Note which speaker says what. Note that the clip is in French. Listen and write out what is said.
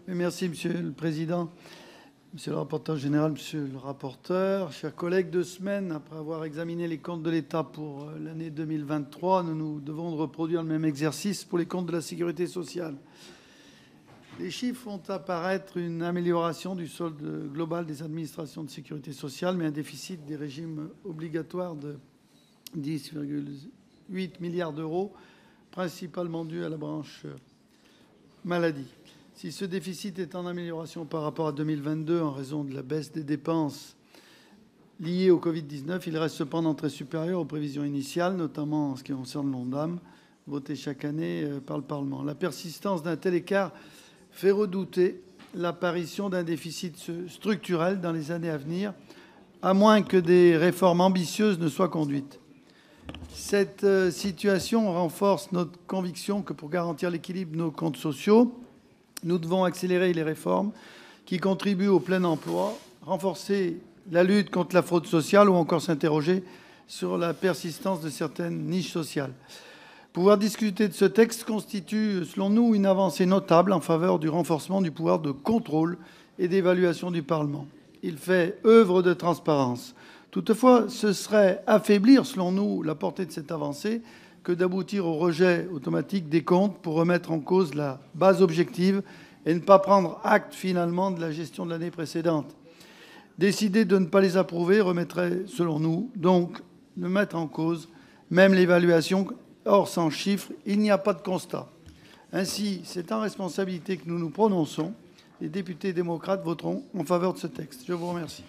Speaker 1: Merci, Monsieur le Président. Monsieur le rapporteur général, monsieur le rapporteur, chers collègues, 2 semaines après avoir examiné les comptes de l'État pour l'année 2023, nous nous devons de reproduire le même exercice pour les comptes de la sécurité sociale. Les chiffres font apparaître une amélioration du solde global des administrations de sécurité sociale, mais un déficit des régimes obligatoires de 10,8 milliards d'euros, principalement dû à la branche maladie. Si ce déficit est en amélioration par rapport à 2022 en raison de la baisse des dépenses liées au Covid-19, il reste cependant très supérieur aux prévisions initiales, notamment en ce qui concerne l'ONDAM, voté chaque année par le Parlement. La persistance d'un tel écart fait redouter l'apparition d'un déficit structurel dans les années à venir, à moins que des réformes ambitieuses ne soient conduites. Cette situation renforce notre conviction que pour garantir l'équilibre de nos comptes sociaux, nous devons accélérer les réformes qui contribuent au plein emploi, renforcer la lutte contre la fraude sociale ou encore s'interroger sur la persistance de certaines niches sociales. Pouvoir discuter de ce texte constitue, selon nous, une avancée notable en faveur du renforcement du pouvoir de contrôle et d'évaluation du Parlement. Il fait œuvre de transparence. Toutefois, ce serait affaiblir, selon nous, la portée de cette avancée que d'aboutir au rejet automatique des comptes pour remettre en cause la base objective et ne pas prendre acte finalement de la gestion de l'année précédente. Décider de ne pas les approuver remettrait, selon nous, donc de mettre en cause même l'évaluation. Or, sans chiffres, il n'y a pas de constat. Ainsi, c'est en responsabilité que nous nous prononçons. Les députés démocrates voteront en faveur de ce texte. Je vous remercie.